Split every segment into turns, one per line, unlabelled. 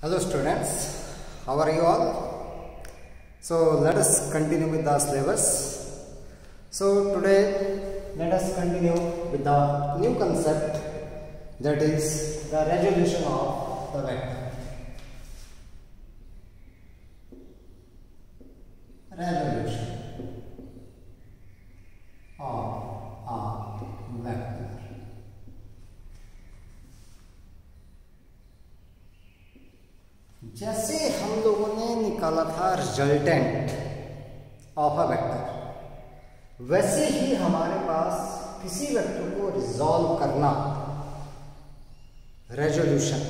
Hello students, how are you all? So let us continue with the syllabus. So today let us continue with the new concept, that is the resolution of the vector. Resolution of a vector. जैसे हम लोगों ने निकाला था resultant of a vector, वैसे ही हमारे पास किसी vector को रिजॉल्व करना, रेजोल्यूशन।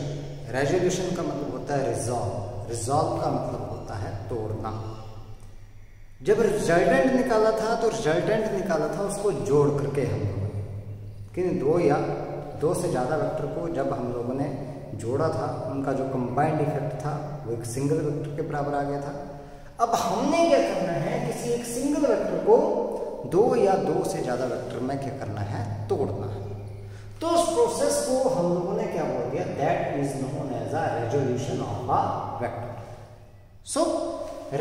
रेजोल्यूशन का मतलब होता है रिजॉल्व, रिजॉल्व का मतलब होता है तोड़ना। जब रिजल्टेंट निकाला था तो रिजल्टेंट निकाला था उसको जोड़ करके हम लोगों ने, लेकिन दो या दो से ज़्यादा वेक्टर को जब हम लोगों ने जोड़ा था, उनका जो कंबाइंड इफेक्ट था वो एक सिंगल वेक्टर के बराबर आ गया था। अब हमने क्या करना है, किसी एक सिंगल वेक्टर को दो या दो से ज्यादा वेक्टर में क्या करना है, तोड़ना है। तो उस प्रोसेस को हम लोगों ने क्या बोल दिया, that is known as a resolution of a vector. So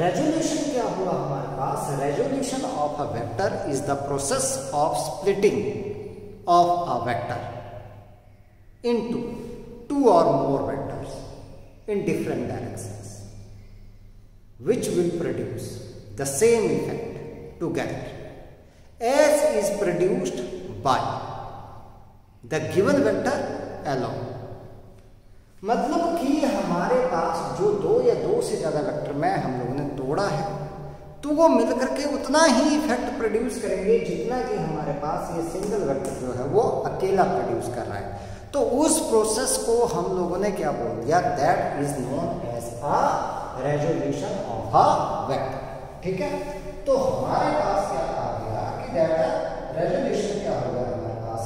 resolution क्या हुआ हमारे पास, resolution of a vector is the process of splitting of a vector into two or more vectors in different directions, which will produce the same effect together as is produced by the given vector alone। मतलब कि हमारे पास जो दो या दो से ज्यादा vector में हम लोगों ने तोड़ा है, तो वो मिलकर के उतना ही इफेक्ट प्रोड्यूस करेंगे जितना कि हमारे पास ये सिंगल वेक्टर जो है वो अकेला प्रोड्यूस कर रहा है। तो उस प्रोसेस को हम लोगों ने क्या बोल दिया, that is known as a resolution of a vector. ठीक है, तो हमारे पास क्या आ गया कि दैट रेजोल्यूशन क्या होगा हमारे पास,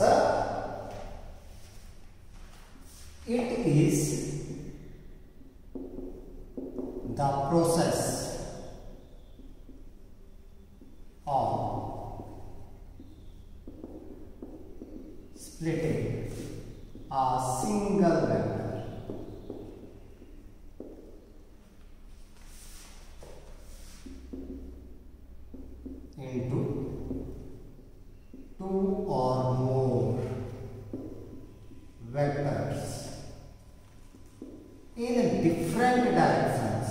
it is the process of splitting a single vector into two or more vectors in different directions,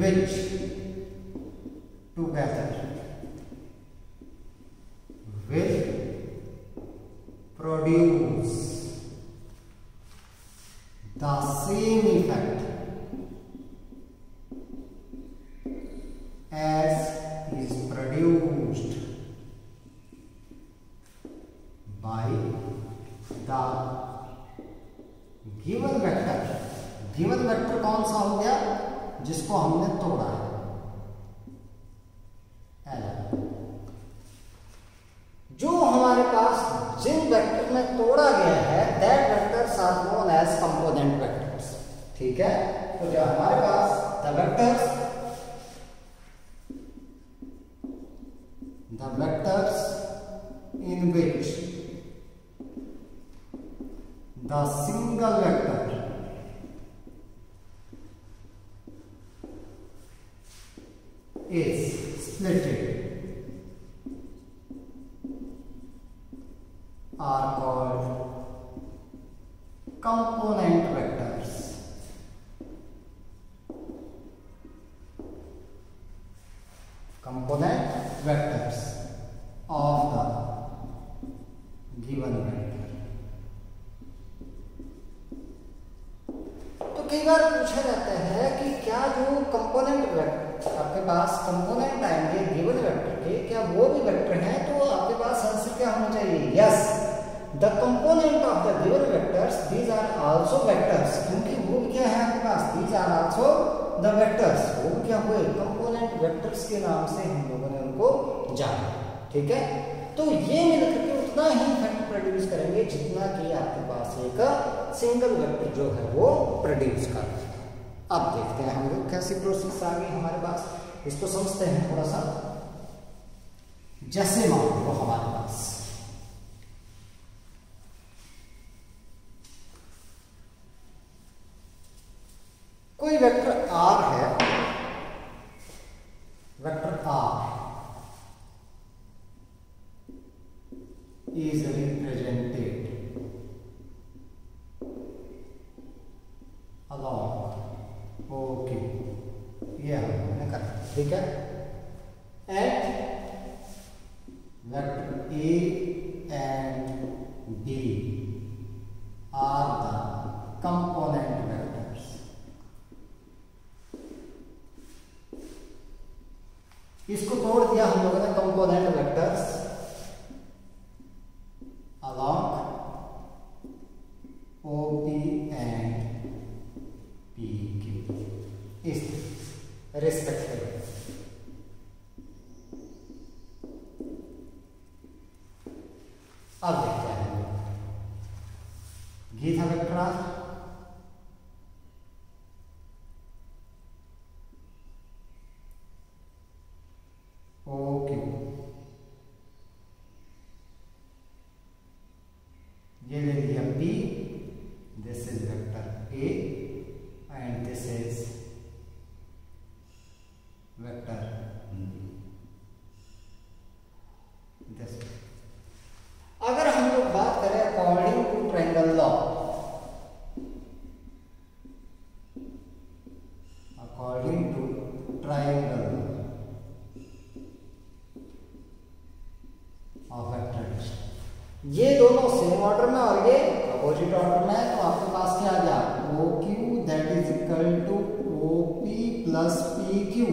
which together will produce the same effect as is produced by the given vector। given vector कौन सा हो गया, जिसको हमने तोड़ा है, जो हमारे पास जिन वेक्टर में तोड़ा गया है, that vectors are known as component vectors. ठीक है, तो जो हमारे पास the vectors in which the single vector is splitted are called component vectors। component vectors of the given vector। तो कई बार पूछा जाता है कि क्या जो कंपोनेंट वेक्टर आपके पास कंपोनेंट आएंगे गिवन वेक्टर के, क्या वो भी वेक्टर हैं, तो आपके पास आंसर क्या होना चाहिए, yes, the component of the given vectors these are also vectors. क्योंकि वो क्या है आपके पास, these are also the vectors, वो क्या हुए, कंपोनेंट वेक्टर्स के नाम से हम लोगों ने उनको जाना। ठीक है, तो ये मिलकर के उतना ही इफेक्ट प्रोड्यूस करेंगे जितना कि आपके पास एक सिंगल वेक्टर जो है वो प्रोड्यूस कर रहा है। अब देखते हैं हम लोग कैसी प्रोसेस आ गई हमारे पास, इसको समझते हैं थोड़ा सा। जैसे मान लो हमारे पास कोई वेक्टर आर है, vector R is represented along okay, ये हमने कर, ठीक है, at vector A and B are the component vectors. इसको तोड़ दिया हम लोगों ने component vectors along OP and PQ इस रिस्पेक्टिवली। अब देखते हैं गीता वेक्टर OQ, ये ले लिया P, this is vector A and this is vector this. अगर हम लोग बात करें according to triangle law, according to triangle of vectors, ये दोनों सेम ऑर्डर में और ये अपोजिट ऑर्डर में है, तो आपके पास क्या आ गया OQ that is equal to OP plus PQ।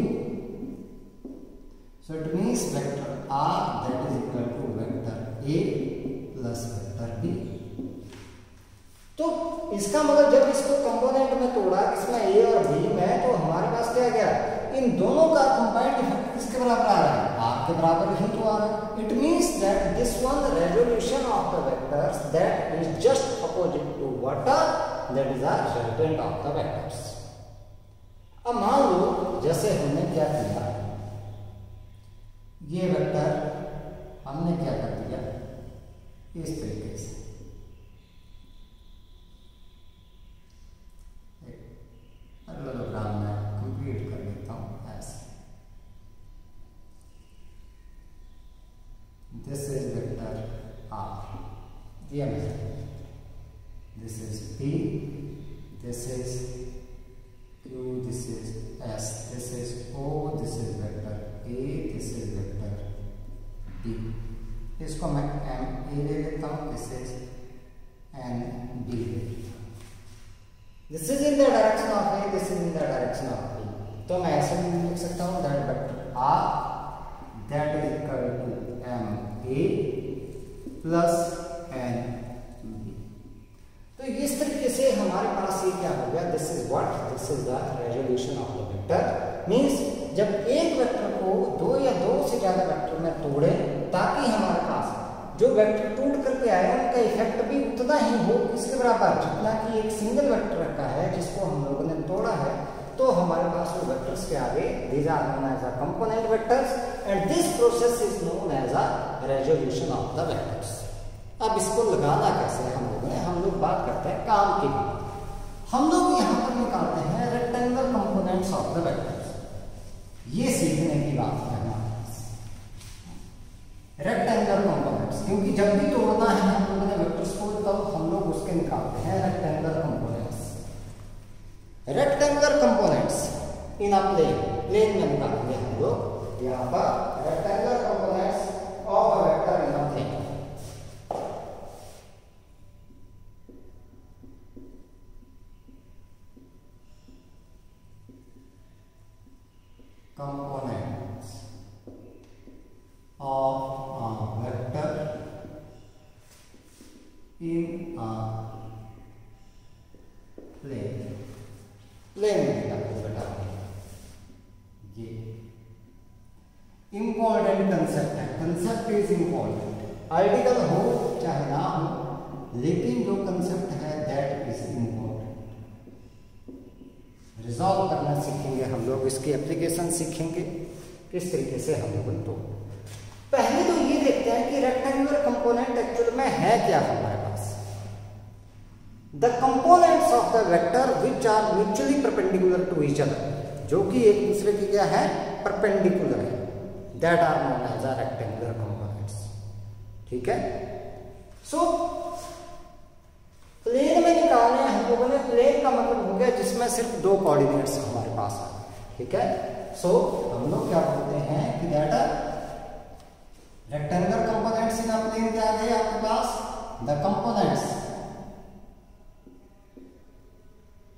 So it means vector R that is equal to vector A plus vector B। तो इसका मतलब जब इसको कंपोनेंट में तोड़ा, इसमें A और B में, तो हमारे पास क्या गया, इन दोनों का कंबाइंड इफेक्ट किसके बराबर आ रहा है, R के बराबर ही तो आ रहा है। It means that this one resolution of the vectors that is just opposite to what that is the resultant of the vectors. अब मान लो जैसे हमने क्या किया, ये वेक्टर हमने क्या कर दिया इस तरीके से, पैरेललोग्राम में कंप्लीट कर देता हूं ऐसे। This is vector R, दिया मैंने, this is P, this is Q, this is S, this is O, this is vector A, this is vector B। इसको मैं M A ले लेता हूँ, this is N B ले लेता हूँ। This is in the direction of A, this is in the direction of B। तो मैं ऐसे भी लिख सकता हूँ that vector R that is equal to M A plus N B। तो इस तरीके से हमारे पास ये क्या हो गया, this is what, this is the resolution of the vector. Means जब एक वेक्टर को दो या दो से ज्यादा वेक्टर में तोड़े, ताकि हमारे पास जो वेक्टर टूट करके आए उनका इफेक्ट भी उतना ही हो, किसके बराबर, जितना कि एक सिंगल वेक्टर का है जिसको हम लोगों ने तोड़ा है। तो हमारे पास वो वेक्टर्स के आगे these are known as a component vectors and this process is known as a resolution of the vectors. अब इसको लगाना कैसे है हम लोगों ने, हम लोग बात करते हैं काम की। हम लोग यहाँ पर निकालते हैं rectangle components of the vectors. ये सीखने की बात है हमारे पास, रेक्टेंगल कंपोनेंट्स, क्योंकि जब भी तोड़ना है हम लोगों ने वेक्टर्स को, तब हम लोग उसके निकालते हैं rectangle components. Rectangular components in a plane में निकालेंगे हम लोग यहाँ पर rectangular components of a vector in a plane. Components of a vector in a plane। Plane में निकालेंगे बेटा, ये इंपॉर्टेंट कंसेप्ट है, कंसेप्ट इज इंपॉर्टेंट, आर्टिकल हो चाहे ना हो, लेकिन जो कंसेप्ट है दैट इज इंपॉर्टेंट। रिजॉल्व करना सीखेंगे हम लोग, इसकी एप्लीकेशन सीखेंगे किस तरीके से हम लोग तो। पहले तो देखते हैं कि रेक्टेंगुलर कंपोनेंट एक्चुअल में है क्या हमारे पास। The components of the vector which are mutually perpendicular to each other, जो कि एक दूसरे की क्या है, परपेंडिकुलर है, that are known as a rectangular components. ठीक है, सो प्लेन में निकालने हम लोगों ने, प्लेन का मतलब हो गया जिसमें सिर्फ दो कोऑर्डिनेट्स हमारे पास आ गए। ठीक है, सो हम लोग क्या बोलते हैं कि that are rectangular components in a plane. क्या है आपके पास, द कंपोनेंट्स,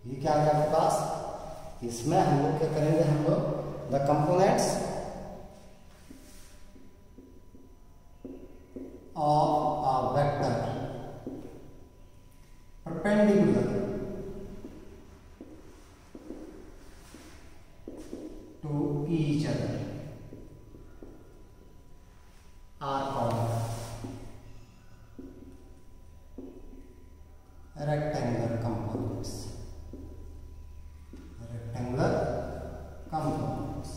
ये क्या है आपके पास, इसमें हम लोग क्या करेंगे, हम लोग the components of a vector perpendicular to each other are called rectangular components. Rectangular components.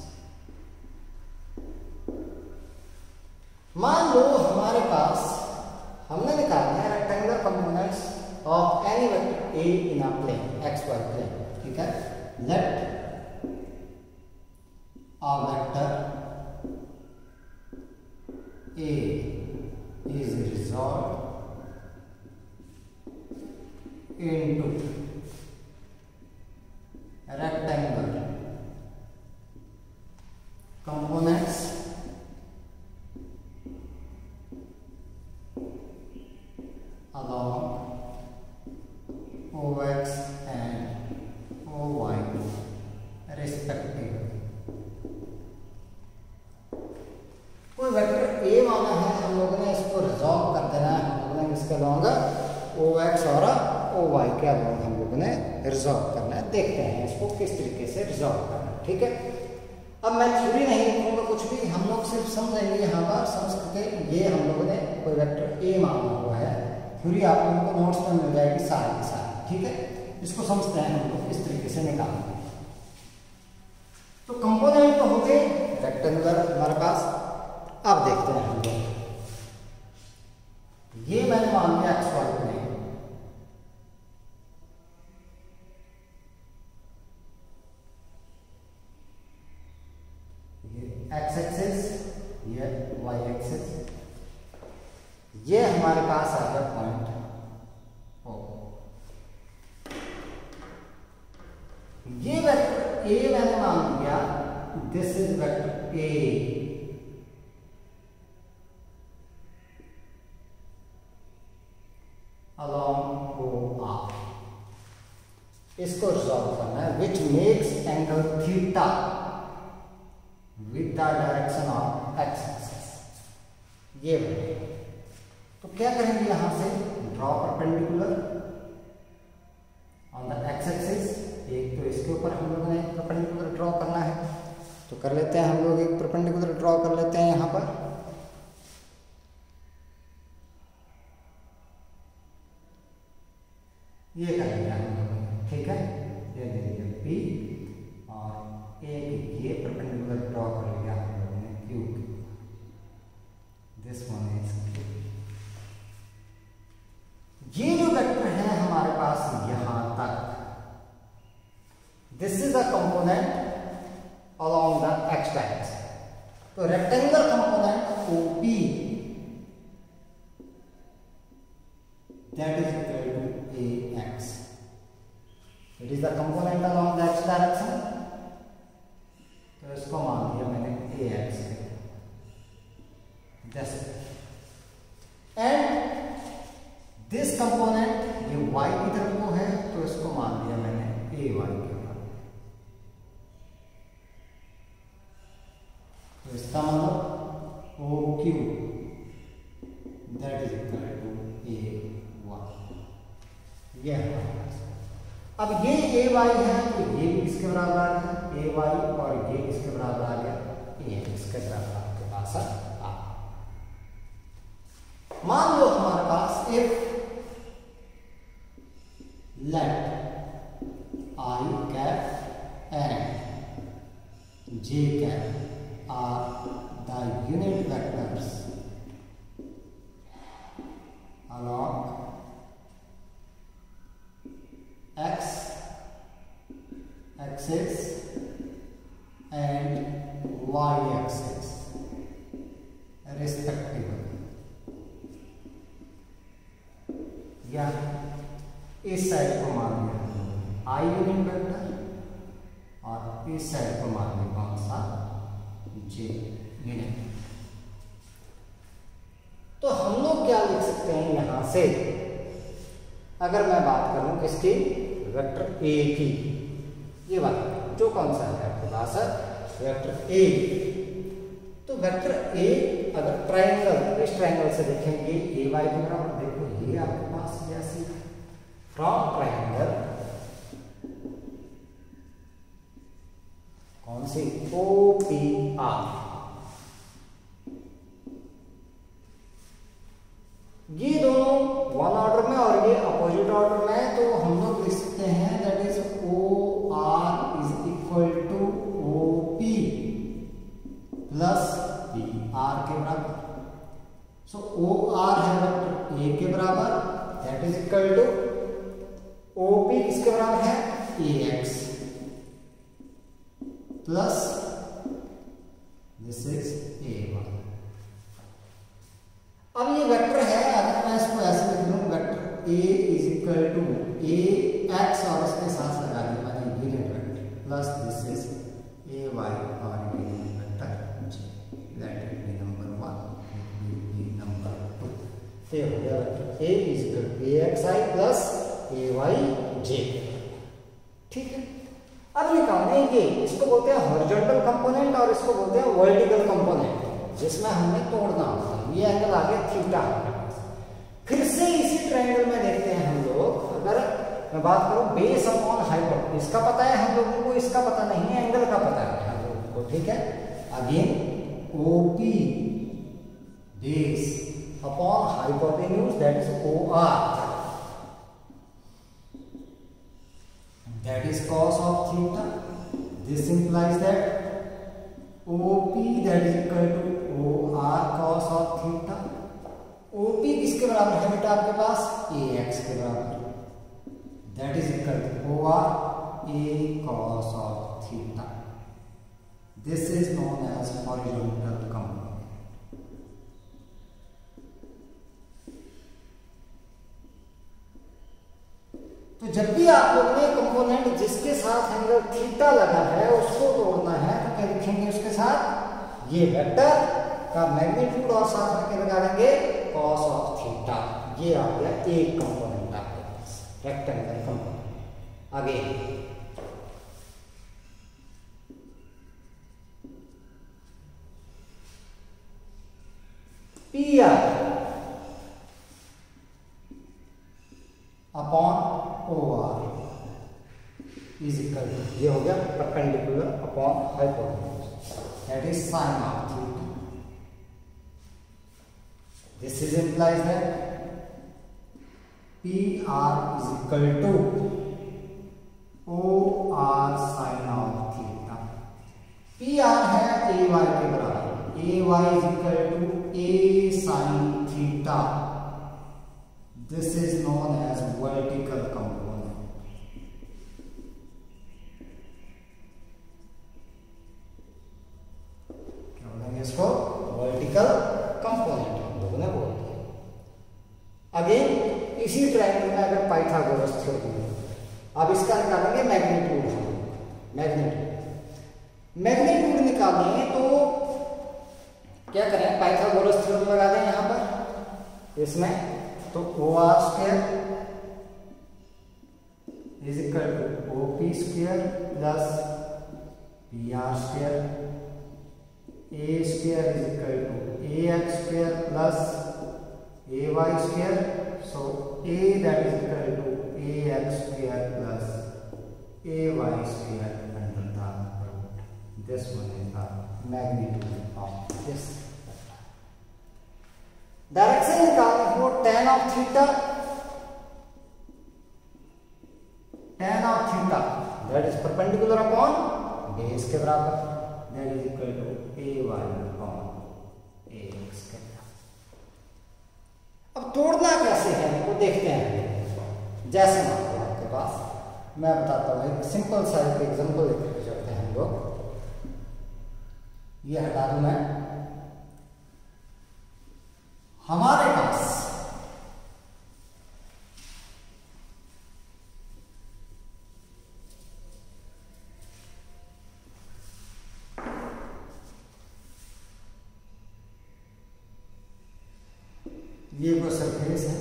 मान लो हमारे पास हमने निकालना है rectangular components of any vector A in a plane, xy plane. ठीक है, let a vector A is resolved into rectangular components along OX and OY respectively. कोई vector A माना है, हम लोगों ने इसको रिजॉल्व कर देना है, हम लोगों ने इसके अलॉन्ग OX और OY के अलॉन्ग हम लोगों ने रिजॉल्व करना है। देखते हैं इसको किस तरीके से रिजॉल्व करना है। ठीक है, अब मैं थ्योरी नहीं लिखूंगा कुछ भी, हम लोग सिर्फ समझेंगे यहाँ पर, समझ के ये हम लोगों ने कोई वेक्टर A माना हुआ है, थ्योरी आप लोगों को नोट्स में मिल जाएगी सारी की सारी। ठीक है, इसको समझते हैं हम लोग किस तरीके से निकालेंगे। तो कंपोनेंट तो हो गए रेक्टेंगुलर हमारे पास। अब देखते हैं हम लोग, ये मैंने मान लिया XY प्लेन, ये X एक्सिस, ये Y एक्सिस, ये हमारे पास आ गया पॉइंट O। ये वेक्टर A मैंने मान लिया, this is vector A, along OR, इसको रिजॉल्व करना है, which makes angle theta with the direction of X axis. ये बनेगा, तो क्या करेंगे, यहां से draw perpendicular on the X axis. एक तो इसके ऊपर हम लोगों ने परपेंडिकुलर ड्रॉ करना है, तो कर लेते हैं हम लोग, एक परपेंडिकुलर ड्रॉ कर लेते हैं यहां पर। ये कर लिया हम लोगों ने। ठीक है, ये दे दिया P और एक ये परपेंडिकुलर ड्रॉ कर लिया हम लोगों ने Q, this one is Q। ये जो वेक्टर है हमारे पास यहां तक, this is a component along the x axis। तो rectangular component OP that is equal to AX, it is the component along the x direction, तो इसको मान लिया मैंने AX this, and this component ये y की तरफ को है, तो इसको मान लिया मैंने AY के ऊपर। तो इसका मतलब OQ that is equal to AY। ये है, अब ये AY है, तो ये भी किसके बराबर आ गया AY, और ये किसके बराबर आ गया AX के बराबर आपके पास आ। मान लो हमारे पास if let I cap and J cap are the unit vectors axis and y axis respectively, या इस साइड को मान लिया आई यूनिट वेक्टर और इस साइड को मान लिया कौन सा, जे यूनिट। तो हम लोग क्या लिख सकते हैं यहां से, अगर मैं बात करूं किसकी, वेक्टर ए की, ये बात जो कौन सा है आपके पास है वेक्टर ए। तो वेक्टर ए अगर ट्रायंगल, इस ट्रायंगल से देखेंगे ए वाई के बराबर, देखो ये आपके पास ऐसी फ्रॉम ट्रायंगल कौन सी, ओ पी आर, ये दोनों वन ऑर्डर में और ये अपोजिट ऑर्डर में, तो हम लोग लिख सकते हैं that is O R is equal to O P plus P R के बराबर। सो ओ आर है वेक्टर ए के बराबर, that is equal to O P किसके बराबर है, A X plus this is A one. अब ये वेक्टर है, अगर मैं इसको ऐसे लिख लूं, vector A is equal to A X और इसके साथ लगा दिया मैंने unit vector plus this is A Y और unit vector J, that will be number 1, will be number 2। तो ये हो गया vector A is equal to A x I plus A Y J. ठीक है, अब निकालेंगे, इसको बोलते हैं हॉरिजॉन्टल कंपोनेंट और इसको बोलते हैं वर्टिकल कंपोनेंट, जिसमें हमने तोड़ना होता है। ये एंगल आ गया थीटा। फिर से इसी ट्रायंगल में देखते हैं हम लोग, अगर मैं बात करूं बेस अपॉन हाइपोटेन्यूज, इसका पता है हम लोगों को, इसका पता नहीं है, एंगल का पता है हम लोगों को। ठीक है, again OP base upon hypotenuse that is O R, that is cos of theta. This implies that OP that is equal to OR cos of theta. OP किसके बराबर है बेटा आपके पास, AX के बराबर, that is equal to OR A cos of theta. This is known as horizontal component. तो जब भी आप लोग ने कंपोनेंट जिसके साथ एंगल थीटा लगा है उसको तोड़ना है, तो क्या लिखेंगे उसके साथ, ये वेक्टर का मैग्नीट्यूड और साथ में क्या लगा देंगे, कॉस ऑफ थीटा। ये आ गया एक कंपोनेंट आपके पास, रेक्टेंगल कंपोनेंट। आगे P R upon O R is equal to, ये हो गया perpendicular upon hypotenuse, that is sine of theta. This is implies that P R is equal to O R sine of theta. P R है A Y के बराबर, A Y is equal to A sine theta. This is known as vertical component. क्या बोलेंगे इसको, vertical component हम लोगों ने बोल दिया। अगेन इसी ट्रायंगल में अगर पाइथागोरस थ्योरम, अब इसका निकालेंगे मैग्नीट्यूड। मैग्नीट्यूड निकालें तो क्या करें, पाइथागोरस थ्योरम लगा दें यहां पर इसमें, तो O R square is equal to O P square plus P R square, A square is equal to A x square plus A Y square. So A that is equal to A x square plus A Y square under the root. This one is the magnitude of this. Direction निकालने हो, tan of theta, tan of theta that is perpendicular upon base के बराबर, that is equal to A y upon A x के बराबर। अब तोड़ना कैसे है वो देखते हैं। जैसे मान लो आपके पास मैं बताता हूँ, एक सिंपल सा एक एग्जांपल लेकर चलते हैं हम लोग। ये हटा दूं मैं। हमारे पास ये कोई सरफेस है,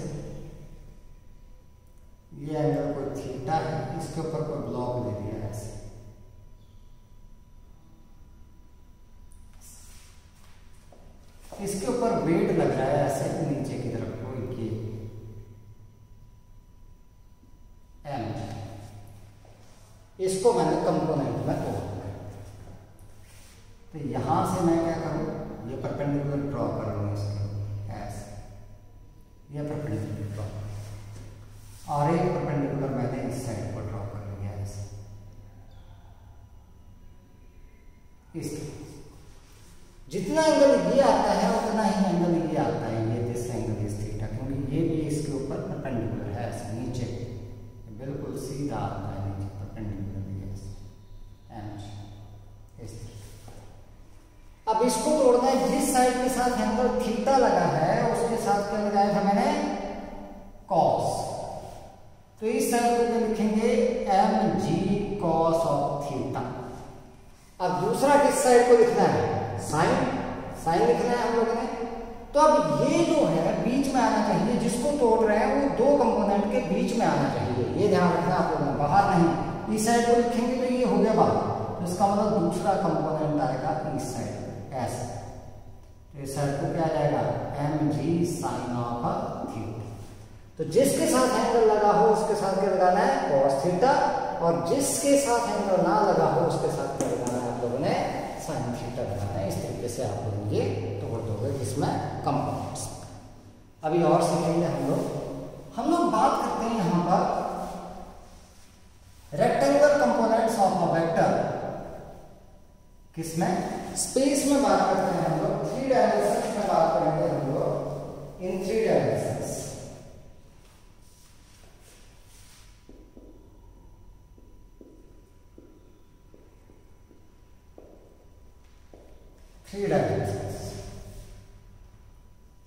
ये एंगल कोई थीटा है, इसके ऊपर कोई ब्लॉक दे दिया है ऐसे, इसके ऊपर वेट लग रहा है ऐसे नीचे की तरफ को, ये एम, इसको मैंने कंपोनेंट में तोड़ दिया। तो यहां से मैं क्या करूं, ये परपेंडिकुलर ड्रॉ कर रहा हूं इसके ऐसे, ये परपेंडिकुलर ड्रॉ, और एक परपेंडिकुलर मैंने इस साइड पर ड्रॉ कर लिया ऐसे, इसके जितना एंगल ये आता है उतना ही एंगल ये आता है, ये दिस एंगल इज थीटा, क्योंकि ये भी इसके ऊपर परपेंडिकुलर है ऐसे नीचे, बिल्कुल सीधा आता है नीचे परपेंडिकुलर भी ऐसे। अब इसको तोड़ना है, जिस साइड के साथ एंगल थीटा लगा है उसके साथ क्या लगाया था मैंने, कॉस। तो इस साइड को लिखेंगे m g cos of theta. अब दूसरा किस साइड को लिखना है, साइन, साइन लिखना है हम लोगों ने। तो अब ये जो है बीच में आना चाहिए, जिसको तोड़ रहे हैं वो दो कंपोनेंट के बीच में आना चाहिए, ये ध्यान रखना आप लोगों ने, बाहर नहीं। इस साइड को लिखेंगे तो ये हो गया बाहर, तो इसका मतलब दूसरा कंपोनेंट आएगा इस साइड ऐसे। तो इस साइड को क्या आ जाएगा, m g sine of theta. तो जिसके साथ एंगल लगा हो उसके साथ क्या लगाना है, कॉस थीटा, और जिसके साथ एंगल ना लगा हो उसके साथ क्या लगाना है आप लोगों ने, साइन थीटा लगाना है। इस तरीके से आप लोग ये तोड़ दोगे जिसमें कंपोनेंट्स। अभी और सीखेंगे हम लोग बात करते हैं यहाँ पर rectangular components of a vector, किसमें, स्पेस में बात करते हैं हम लोग, 3 डायमेंशंस में बात करेंगे हम लोग, इन 3 डायमेंशंस।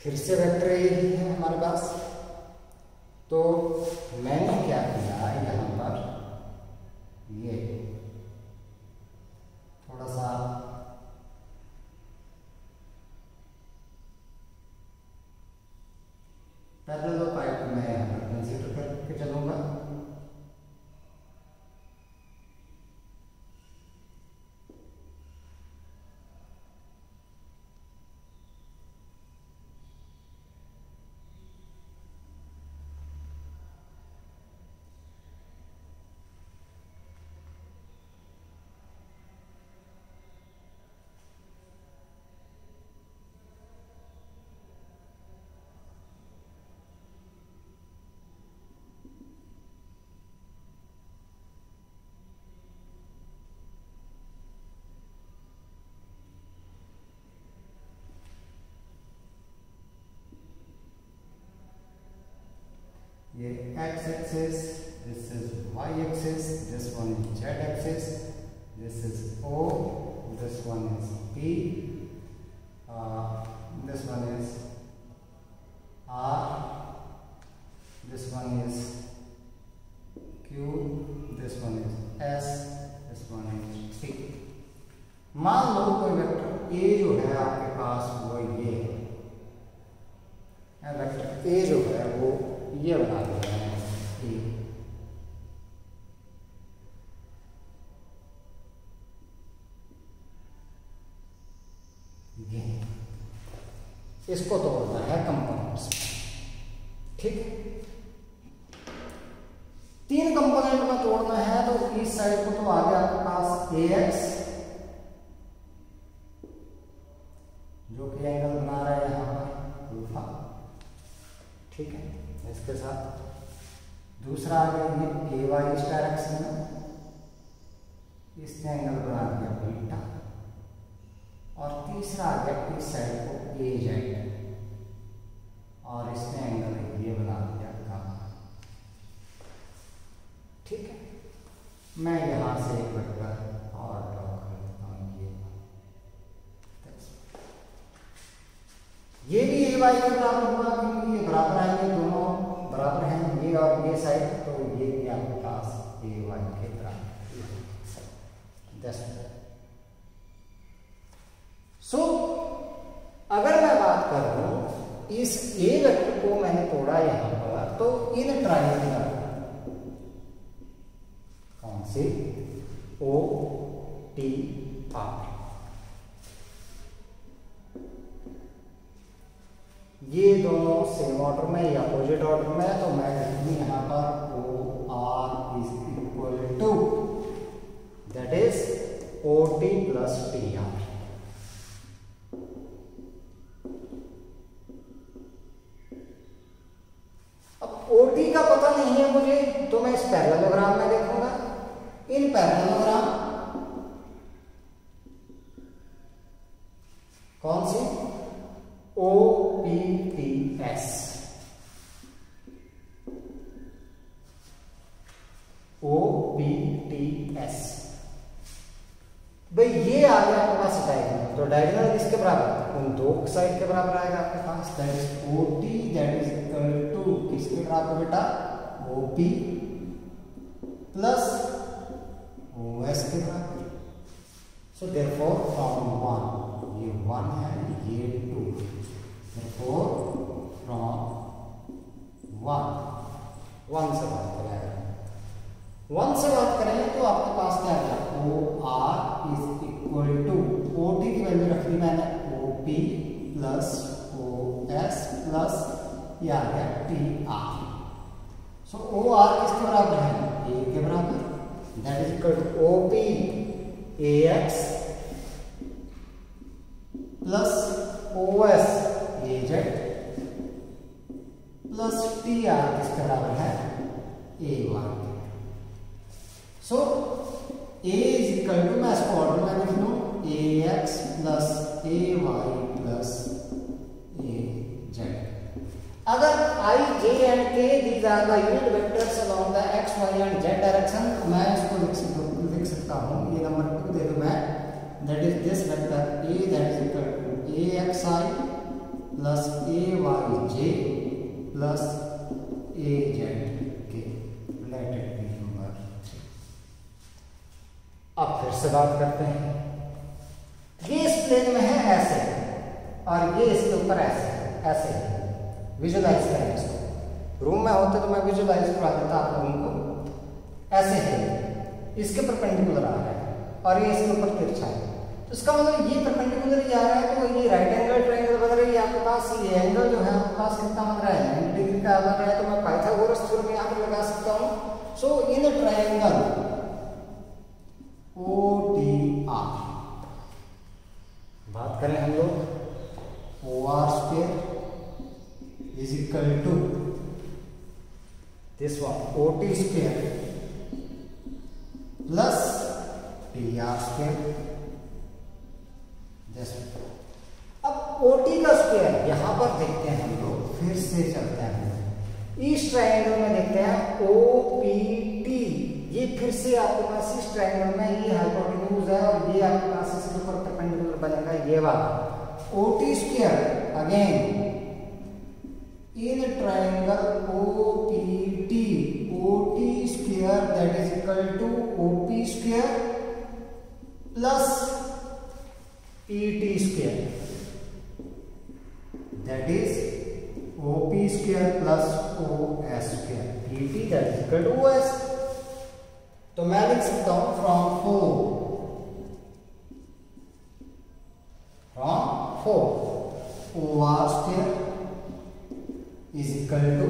फिर से वेक्टर ए ही है हमारे पास। तो मैंने क्या किया यहाँ पर, ये थोड़ा सा पैरेलल पाइप में यहाँ पर कंसीडर करके चलूंगा। ये x axis, this is y axis, this one is z axis, this is O, this one is P, this one is R, this one is Q, this one is S, this one is T। मान लो कोई vector A जो है आपके पास वो ये है, vector A जो है वो ये बना देते हैं ये, इसको तोड़ना है कंपोनेंट्स, ठीक। 3 कंपोनेंट में तोड़ना है, तो इस साइड को तो आ गया आपके पास AX, जो कि एंगल बना रहा है यहाँ पर अल्फा, ठीक है। इसके साथ दूसरा आ गया ये AY इस डायरेक्शन में, इसने एंगल बना दिया बीटा, और तीसरा आ गया इस साइड को AZ, और इसने एंगल ये बना दिया गामा, ठीक है। मैं यहां से एक वेक्टर और ड्रॉ कर देता हूं, ये भी ए वाई के बराबर होगा क्योंकि ये बराबर आएंगे, दोनों बराबर हैं, ये और ये साइड, तो ये भी आपके पास ए वाई के बराबर। सो अगर मैं बात करूं इस ए वेक्टर को मैंने तोड़ा यहां पर, तो इन ट्रायंगल कौन सी ओ टी आर, ये दोनों सेम ऑर्डर में या अपोजिट ऑर्डर में, तो मैं लिखूंगी यहां पर O R is equal to that is O T plus T R. अब ओ टी का पता नहीं है मुझे, तो मैं इस पैरेललोग्राम में देखूंगा। इन पैरेललोग्राम कौन सी O P T S, O P T S, भाई ये आ गया आपके पास डायगोनल, तो डायगोनल किसके बराबर, उन दो साइड के बराबर आएगा आपके पास, that is O T that is equal to किसके बराबर बेटा, O P plus O S के बराबर। सो देयरफॉर फ्रॉम वन, ये वन है, ये टू, देयरफॉर फ्रॉम वन से बात करें, वन से बात करें तो आपके पास क्या है, O R is equal to, O T की वैल्यू रख ली मैंने O P plus O S plus ये आ गया T R. So O R किसके बराबर है, ए के बराबर, that is equal to O P A X plus O S A Z plus T R किसके बराबर है, A Y. So A is equal to, मैं इसको ऑर्डर में लिख लूं, A X plus A y plus A z. अगर i j and k these are the unit vectors along the x y and z direction, मैं इसको लिख सकता हूं, ये नंबर 2 दे दूं मैं, that is this vector A that is equal to A x I plus A Y j plus A z के, लेट इट बी नंबर 3। अब फिर से बात करते हैं, ये इस प्लेन में है ऐसे और ये इसके ऊपर ऐसे ऐसे है, विजुलाइज करें इसको, रूम में होते तो मैं विजुलाइज करा देता आप लोगों को। ऐसे है, इसके परपेंडिकुलर आ रहा है और ये इसके ऊपर तिरछा है, तो इसका मतलब ये परपेंडिकुलर ही आ रहा है, तो ये राइट एंगल ट्रायंगल बन रही है आपके पास, ये एंगल जो है आपके पास कितना बन रहा है, 90 डिग्री का बन रहा है, तो मैं पाइथागोरस थ्योरम यहां पर लगा सकता हूं। So in triangle O T R बात करें हम लोग, O R square is equal to this one OT square plus TR square, this one। अब OT का स्क्वायर यहां पर देखते हैं हम लोग, फिर से चलते हैं इस ट्रायंगल में देखते हैं OPT, ये फिर से आपके पास इस ट्रायंगल में ये हाइपोटेन्यूज है और ये आपके पास इसके ऊपर परपेंडिकुलर बनेगा ये वाला OT square again in triangle OPT, OT square that is equal to OP square plus PT square, that is OP square plus OS square, PT that is equal to OS। तो मैं लिख सकता हूं from 4 OR square is equal to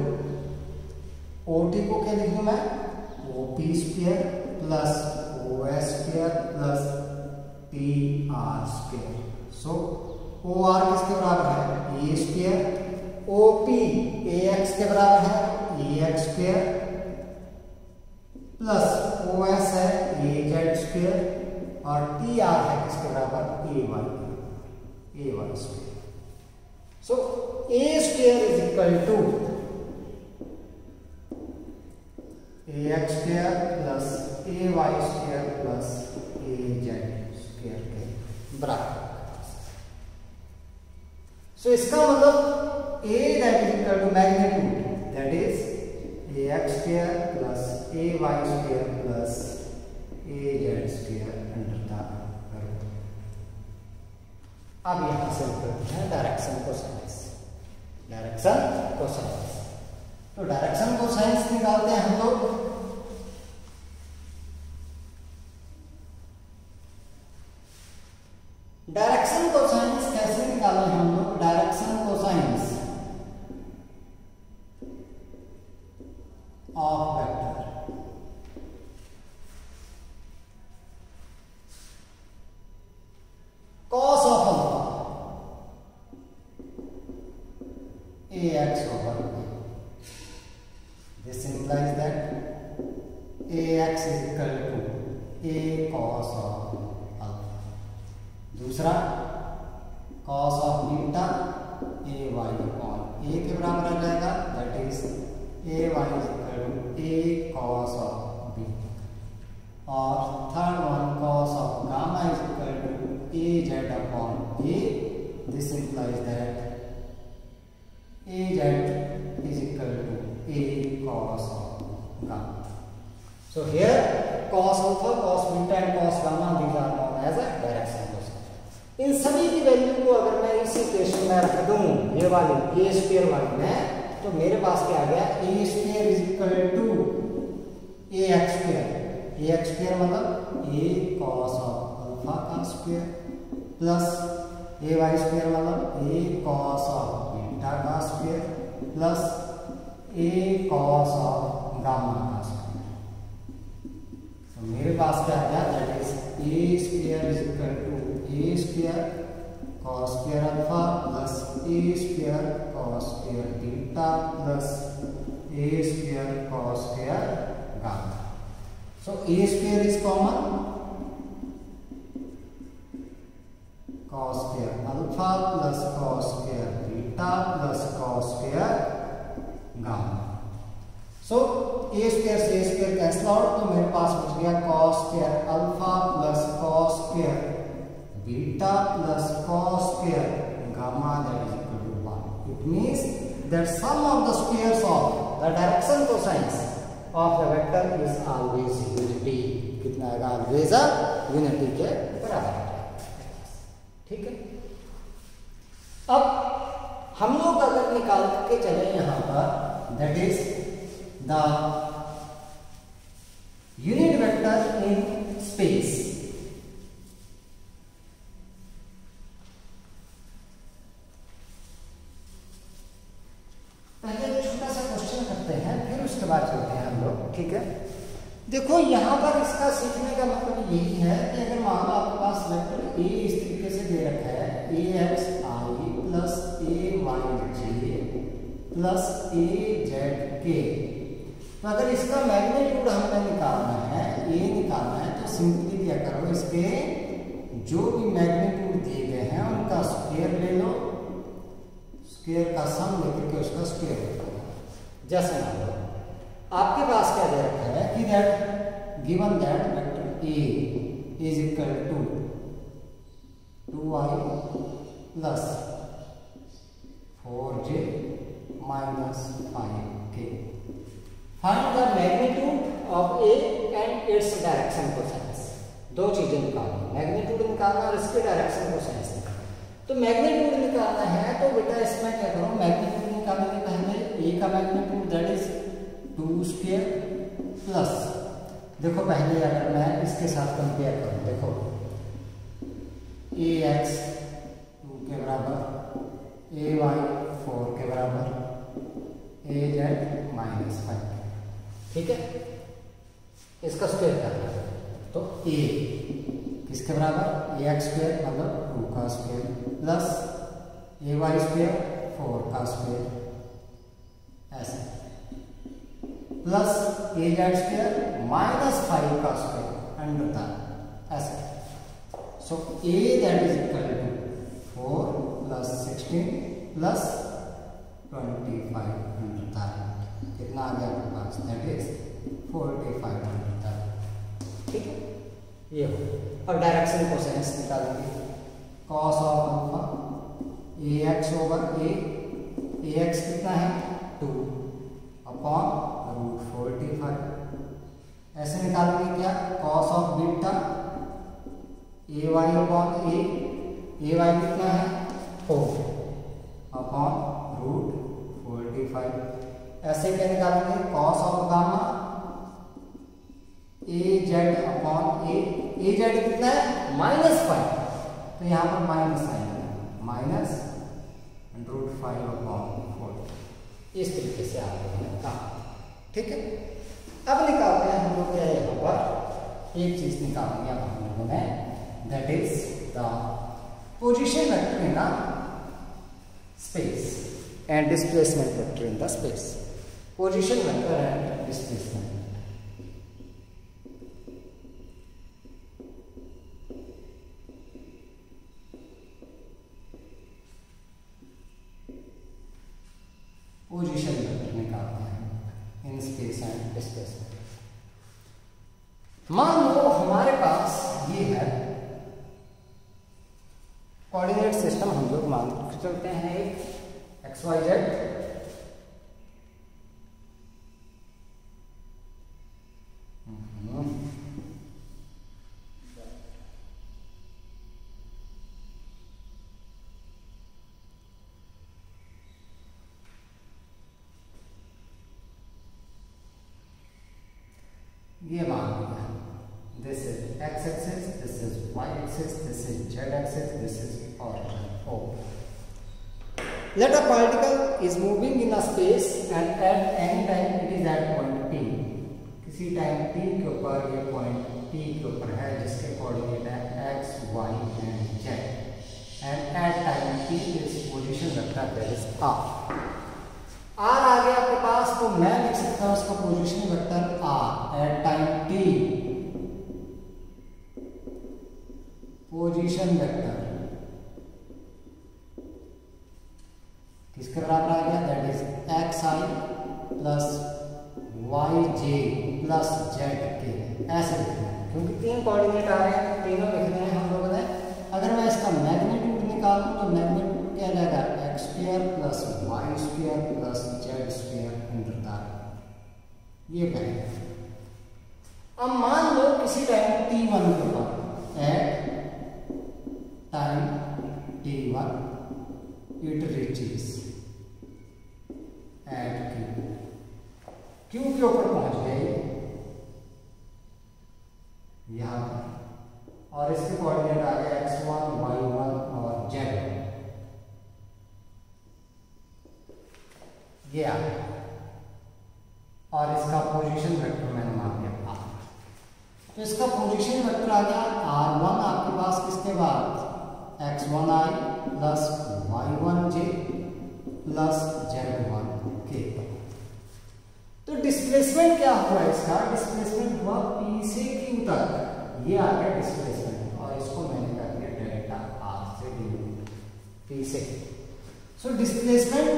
OT को क्या लिख दूं मैं, OP square plus OS square plus PR square. So OR किसके बराबर है, A स्क्वायर, OP AX के बराबर है AX स्क्वायर प्लस OS है AZ स्क्वायर और TR है किसके बराबर, AY square. So A square is equal to AX square plus A Y square plus A Z square के बराबर। सो इसका मतलब A that is equal to magnitude that is A x square plus A Y square plus A Z square under the root. अब यहां से करते हैं direction cosines. Direction cosines, तो डायरेक्शन कोसाइंस निकालते हैं हम लोग। डायरेक्शन कोसाइंस कैसे निकालें हम लोग? Direction cosines of vector cos of alpha ax over b. This implies that ax is equal to a cos of alpha. दूसरा cos of beta a y upon a के बराबर आ जाएगा, that is a y is equal to a cos of b. और third one cos of gamma is equal to a z upon a. This implies that a z is equal to a cos of gamma. So here cos alpha, cos beta and cos gamma, these are known as a direction cosine. इन सभी की value को अगर मैं इस equation में रख दूं, ये वाली a स्क्वायर वाली में, तो मेरे पास क्या आ गया? a square is equal to a x square. a x square मतलब a cos of alpha का square plus a y square मतलब a cos of beta का square plus a cos of gamma का स्क्वायर। तो मेरे पास क्या आ गया? That is a square is equal to a square cos square alpha plus a square cos square beta plus a square cos square gamma. So a square is common, cos square alpha plus cos square beta plus cos square gamma. So a square से a square cancel out, तो मेरे पास बच गया cos square alpha plus cos square beta plus cos square gamma, that is equal to 1. It means that sum of the squares of the direction cosines of the vector is always unity. कितना आएगा? always a unity के बराबर है। ठीक है। अब हम लोग अगर निकाल के चले यहाँ पर, that is the unit vector in space। ठीक है, देखो यहाँ पर इसका सीखने का मतलब यही है कि अगर मान लो आपके पास वेक्टर ए इस तरीके से दे रखा है, A x I plus A Y j plus A z के, तो अगर इसका मैग्नीट्यूड हमें निकालना है, ए निकालना है, तो सिंपली क्या करो, इसके जो भी मैग्नीट्यूड दिए गए हैं उनका स्क्वायर ले लो, स्क्वायर का सम लेकर के उसका स्क्वायर ले लो। जैसे मान लो आपके पास क्या दे रखा है कि that given that vector A is equal to 2i plus 4j minus 5k। Find the magnitude of A and its direction cosines. दो चीजें निकालनी, मैग्नीट्यूड निकालना और इसके डायरेक्शन कोसाइंस निकालना। तो मैग्नीट्यूड निकालना है तो बेटा इसमें क्या करो, मैग्नीट्यूड निकालने के पहले ए का magnitude that is 2 square plus, देखो पहले अगर मैं इसके साथ कंपेयर करूं, देखो ए एक्स 2 के बराबर, ए वाई 4 के बराबर, ए जेड माइनस 5। ठीक है, इसका स्क्वायर करना है तो ए किसके बराबर, ए एक्स स्क्वायर मतलब 2 का square plus A Y square 4 का स्क्वायर, ऐसे plus A Z square minus 5 का स्क्वायर अंडर द ऐसे। So A that is equal to 4 plus 16 plus 25 under the, कितना आ गया आपके पास, दैट इज 45 अंडर द। ये हो। अब डायरेक्शन कोसाइंस निकालेंगे, cos of alpha ax over a, ax कितना है 2 अपॉन रूट 45। ऐसे निकालेंगे क्या, cos of beta ay upon a, ay कितना है 4 अपॉन रूट 45। ऐसे क्या निकालेंगे, cos of gamma az upon a, az कितना है -5, तो यहाँ पर माइनस आएगा, माइनस रूट 5 अपॉन 4। इस तरीके से आप लोगों ने कहा, ठीक है। अब निकालते हैं हम लोग क्या, यहाँ पर एक चीज निकालेंगे अब हम लोगों ने, that is the position vector in the space and displacement vector in the space. Position vector and displacement. Position vector निकालते हैं इन स्पेस एंड डिस्प्लेसमेंट। मान लो हमारे पास ये है कोऑर्डिनेट सिस्टम, हम लोग मान के चलते हैं एक XYZ, ये मान लिया, this is x axis, this is y axis, this is z axis, this is origin O. Let a particle is moving in a space and at any time it is at point P. किसी time T के ऊपर ये point P के ऊपर है जिसके coordinate है x, y and z, and at time P its position vector that is R. R आ गया आपके पास, तो मैं लिख सकता हूं उसका position vector R at time T। Position vector किसके बराबर आ गया, that is xi plus yj plus zk। ऐसे लिखना है क्योंकि तीन कोऑर्डिनेट आ रहे हैं, तीनों लिखने हैं हम लोगों ने। अगर मैं इसका मैग्नीट्यूड निकालूं तो मैग्नीट्यूड क्या जाएगा, x square plus y square plus z square into that, ये करेंगे। अब मान लो किसी टाइम t1 के ऊपर, at time t1 it reaches at q के ऊपर पहुंच गए यहां पर, और इसके कोऑर्डिनेट आ गया x1 y1 और z, ये आ गया, और इसका पोजीशन वेक्टर मैंने मान लिया R। तो इसका पोजीशन वेक्टर आ गया R1 आपके पास किसके बाद, x1i plus y1j plus z1k। तो डिस्प्लेसमेंट क्या हुआ इसका, डिस्प्लेसमेंट हुआ P से Q तक, ये आ गया डिस्प्लेसमेंट, और इसको मैंने कर दिया डेल्टा R से डिवाइड P से। So displacement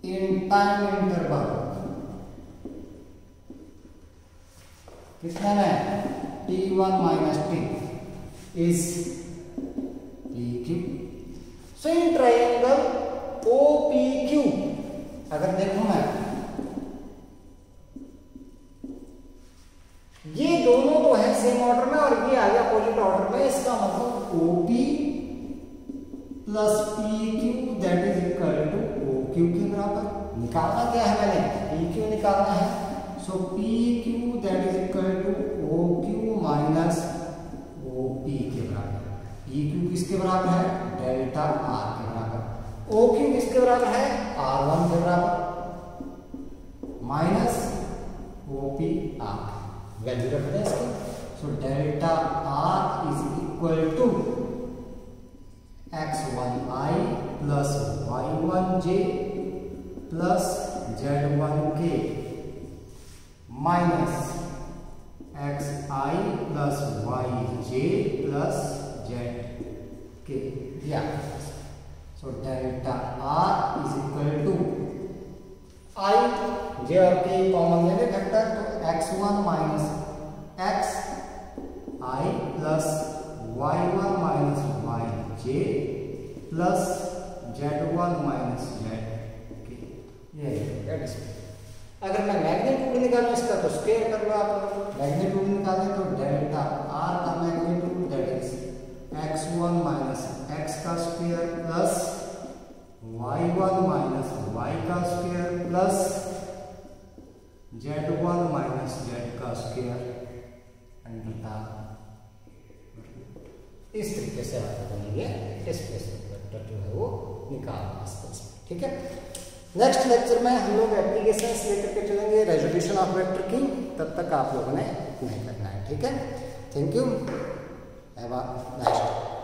in time interval कितना है, t1 minus t is pq। So in triangle OPQ अगर देखूं मैं, ये दोनों तो है सेम ऑर्डर में और ये आ गया अपोजिट ऑर्डर में, इसका मतलब OP plus PQ that is equal to OQ के बराबर। निकालना क्या है, मैंने PQ निकालना है, so PQ that is equal to OQ minus OP के बराबर। PQ किसके बराबर है, डेल्टा R के बराबर। OQ किसके बराबर है, R1 के बराबर माइनस OP R। वैल्यू रख दें इसको, so delta R is equal to x1i plus y1j plus z1k minus xi plus yj plus zk दिया। So delta R is equal to i j और के कॉमन लेंगे vector, तो x1 minus x आई plus y1 minus y j plus z1 minus z k, ये that is. अगर मैं magnitude निकालूं इसका तो स्क्वायर कर लो आप लोग, मैग्नीट्यूड निकालें तो डेल्टा आर का magnitude that is x1 minus X का square plus y1 minus Y का square plus z1 minus Z का स्क्वायर अंडर। इस तरीके से आप लोगों ने ये डिस्प्लेसमेंट वेक्टर जो है वो निकालना है, ठीक है। नेक्स्ट लेक्चर में हम लोग एप्लीकेशंस लेकर के चलेंगे रेजोल्यूशन ऑफ वेक्टर की, तब तक आप लोगों ने नहीं करना है, ठीक है। Thank you, have a nice day.